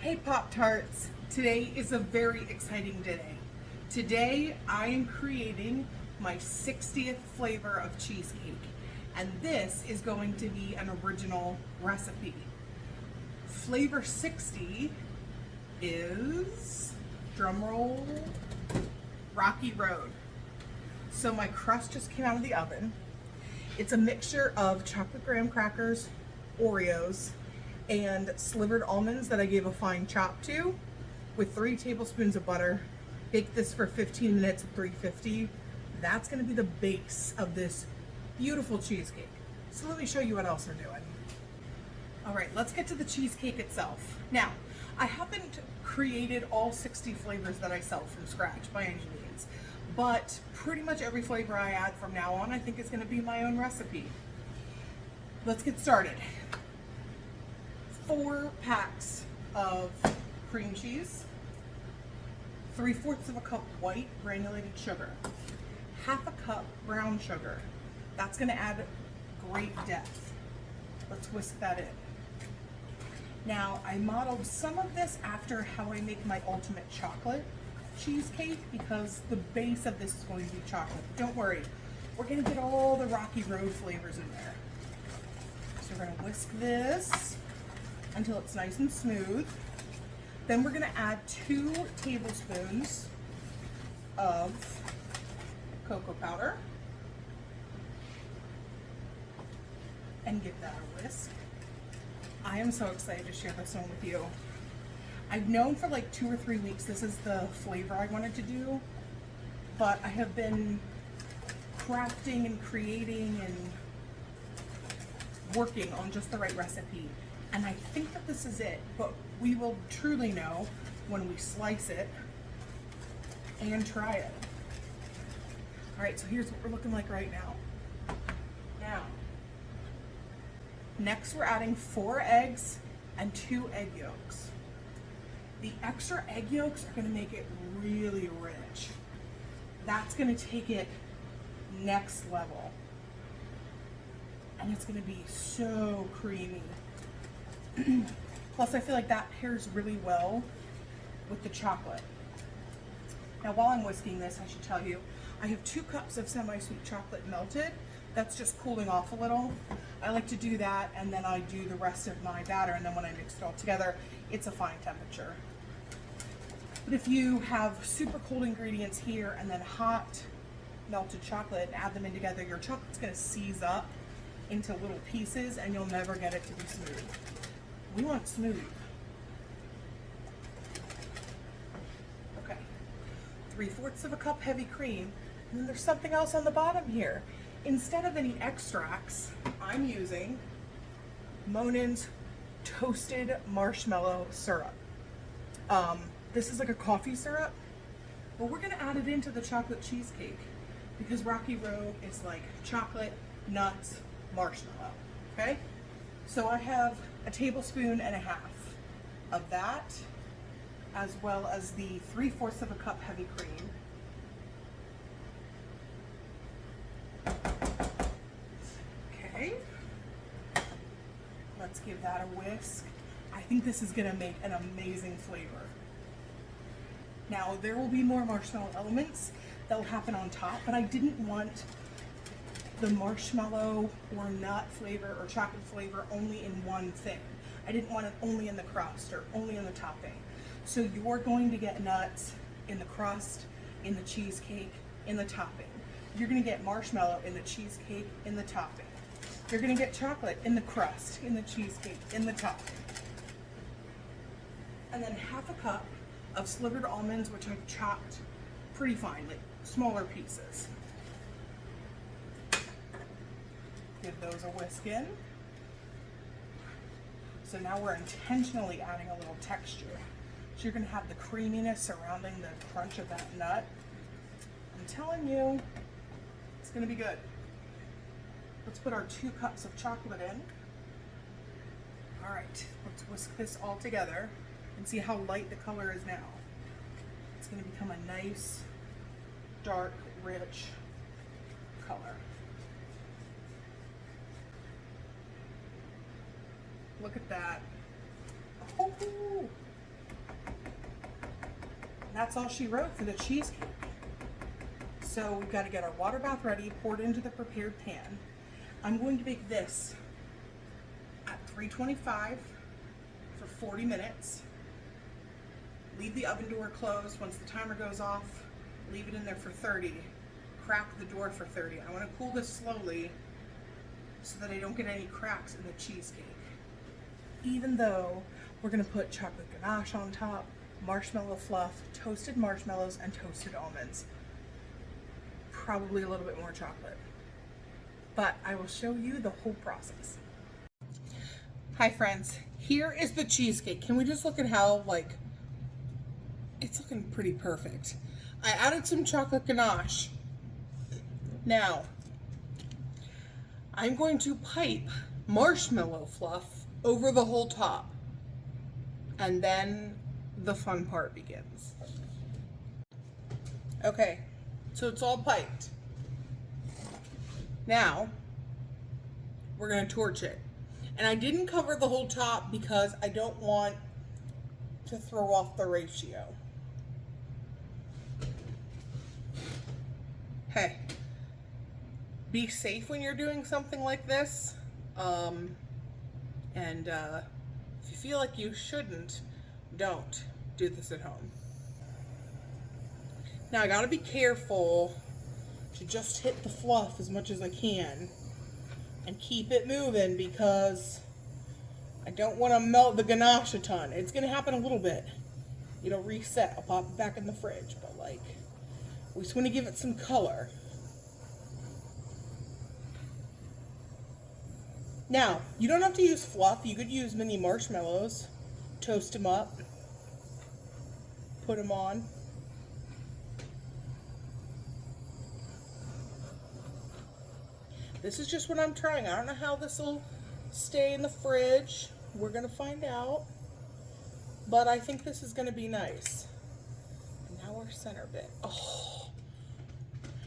Hey Pop-Tarts! Today is a very exciting day. Today I am creating my 60th flavor of cheesecake, and this is going to be an original recipe. Flavor 60 is, drumroll, Rocky Road. So my crust just came out of the oven. It's a mixture of chocolate graham crackers, Oreos, and slivered almonds that I gave a fine chop to with 3 tablespoons of butter. Bake this for 15 minutes at 350. That's going to be the base of this beautiful cheesecake. So let me show you what else we're doing. All right, let's get to the cheesecake itself. Now, I haven't created all 60 flavors that I sell from scratch by any means, but pretty much every flavor I add from now on I think is going to be my own recipe. Let's get started. 4 packs of cream cheese, 3/4 of a cup white granulated sugar, 1/2 cup brown sugar. That's going to add great depth. Let's whisk that in. Now, I modeled some of this after how I make my ultimate chocolate cheesecake because the base of this is going to be chocolate. Don't worry, we're going to get all the Rocky Road flavors in there. So we're going to whisk this until it's nice and smooth. Then we're going to add 2 tablespoons of cocoa powder and give that a whisk. I am so excited to share this one with you. I've known for like 2 or 3 weeks this is the flavor I wanted to do, but I have been crafting and creating and working on just the right recipe. And I think that this is it, but we will truly know when we slice it and try it. All right, so here's what we're looking like right now. Now, next we're adding 4 eggs and 2 egg yolks. The extra egg yolks are gonna make it really rich. That's gonna take it next level. And it's gonna be so creamy. Plus, I feel like that pairs really well with the chocolate. Now, while I'm whisking this, I should tell you, I have 2 cups of semi-sweet chocolate melted. That's just cooling off a little. I like to do that, and then I do the rest of my batter, and then when I mix it all together, it's a fine temperature. But if you have super cold ingredients here and then hot melted chocolate and add them in together, your chocolate's gonna seize up into little pieces, and you'll never get it to be smooth. We want smooth. Okay, 3/4 of a cup heavy cream. And then there's something else on the bottom here. Instead of any extracts, I'm using Monin's toasted marshmallow syrup. This is like a coffee syrup, but we're gonna add it into the chocolate cheesecake because Rocky Road is like chocolate, nuts, marshmallow, okay? So I have a tablespoon and a half of that, as well as the 3/4 of a cup heavy cream. Okay, let's give that a whisk. I think this is gonna make an amazing flavor. Now, there will be more marshmallow elements that will happen on top, but I didn't want the marshmallow or nut flavor or chocolate flavor only in one thing. I didn't want it only in the crust or only in the topping. So you're going to get nuts in the crust, in the cheesecake, in the topping. You're gonna get marshmallow in the cheesecake, in the topping. You're gonna get chocolate in the crust, in the cheesecake, in the topping. And then 1/2 cup of slivered almonds, which I've chopped pretty fine, like smaller pieces. Give those a whisk in. So now we're intentionally adding a little texture. So you're gonna have the creaminess surrounding the crunch of that nut. I'm telling you, it's gonna be good. Let's put our 2 cups of chocolate in. All right, let's whisk this all together and see how light the color is now. It's gonna become a nice, dark, rich color. Look at that. Oh, That's all she wrote for the cheesecake. So we've got to get our water bath ready, poured into the prepared pan. I'm going to bake this at 325 for 40 minutes. Leave the oven door closed. Once the timer goes off, leave it in there for 30. Crack the door for 30. I want to cool this slowly so that I don't get any cracks in the cheesecake. Even though we're going to put chocolate ganache on top, marshmallow fluff, toasted marshmallows, and toasted almonds. Probably a little bit more chocolate. But I will show you the whole process. Hi friends, here is the cheesecake. Can we just look at how, like, it's looking pretty perfect. I added some chocolate ganache. Now, I'm going to pipe marshmallow fluff over the whole top. And then the fun part begins. Okay, so it's all piped. Now, we're gonna torch it. And I didn't cover the whole top because I don't want to throw off the ratio. Hey, be safe when you're doing something like this. If you feel like you shouldn't, don't do this at home. Now I gotta be careful to just hit the fluff as much as I can and keep it moving because I don't want to melt the ganache a ton. It's gonna happen a little bit. It'll reset. I'll pop it back in the fridge, but like, we just want to give it some color. Now, you don't have to use fluff. You could use mini marshmallows. Toast them up. Put them on. This is just what I'm trying. I don't know how this will stay in the fridge. We're going to find out. But I think this is going to be nice. And now our center bit. Oh,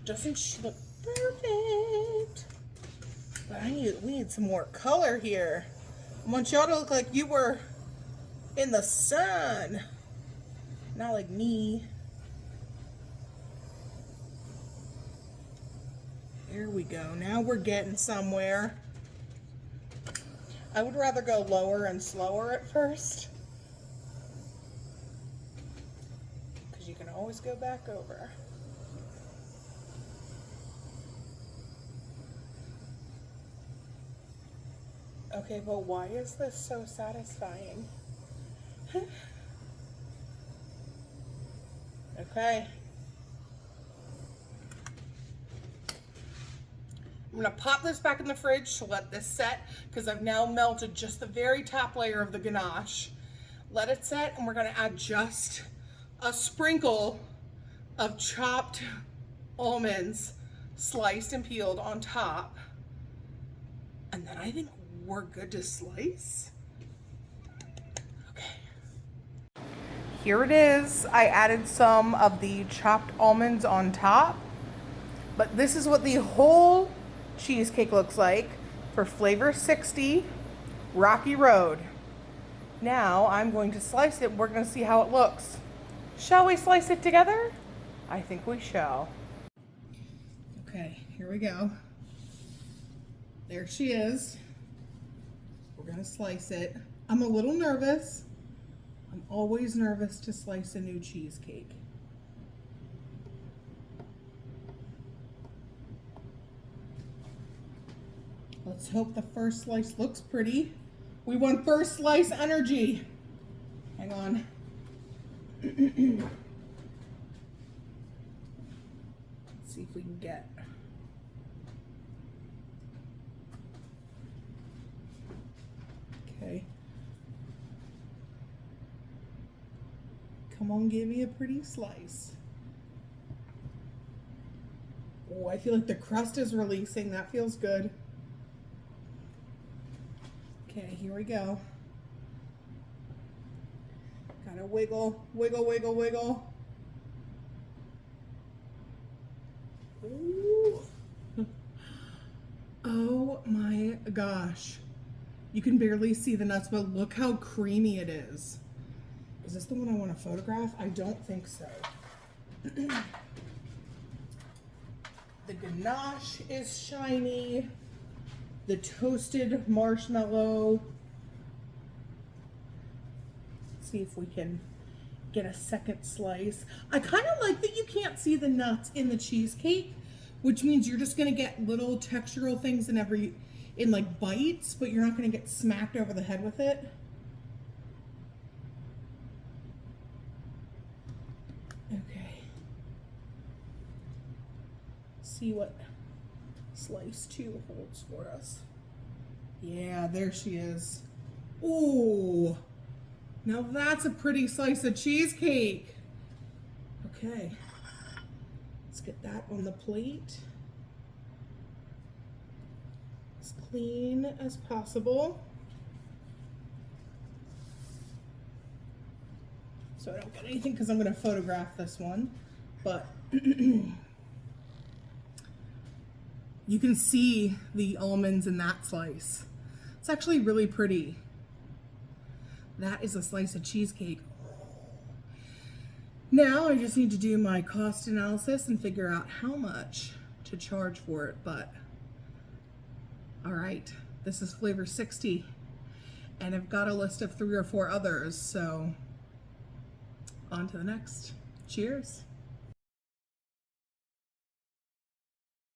doesn't she look perfect? But we need some more color here. I want y'all to look like you were in the sun. Not like me. There we go. Now we're getting somewhere. I would rather go lower and slower at first, because you can always go back over. Okay, but why is this so satisfying? Okay. I'm gonna pop this back in the fridge to let this set because I've now melted just the very top layer of the ganache. Let it set, and we're gonna add just a sprinkle of chopped almonds, sliced and peeled on top. And then I think we're good to slice. Okay. Here it is. I added some of the chopped almonds on top. But this is what the whole cheesecake looks like for Flavor 60 Rocky Road. Now I'm going to slice it. We're going to see how it looks. Shall we slice it together? I think we shall. Okay, here we go. There she is. We're going to slice it. I'm a little nervous. I'm always nervous to slice a new cheesecake. Let's hope the first slice looks pretty. We want first slice energy. Hang on. Let's see if we can get. Okay. Come on, give me a pretty slice. Oh, I feel like the crust is releasing. That feels good. Okay, here we go. Gotta wiggle, wiggle, wiggle, wiggle. Ooh. Oh my gosh. You can barely see the nuts, but look how creamy it is. Is this the one I want to photograph? I don't think so. The ganache is shiny. The toasted marshmallow. Let's see if we can get a second slice. I kind of like that you can't see the nuts in the cheesecake, which means you're just gonna get little textural things in like bites, but you're not gonna get smacked over the head with it. Okay. See what slice 2 holds for us. Yeah, there she is. Ooh, now that's a pretty slice of cheesecake. Okay, let's get that on the plate. As clean as possible, so I don't get anything because I'm going to photograph this one, but you can see the almonds in that slice. It's actually really pretty. That is a slice of cheesecake. Now I just need to do my cost analysis and figure out how much to charge for it, but all right, this is flavor 60, and I've got a list of 3 or 4 others, so on to the next. Cheers.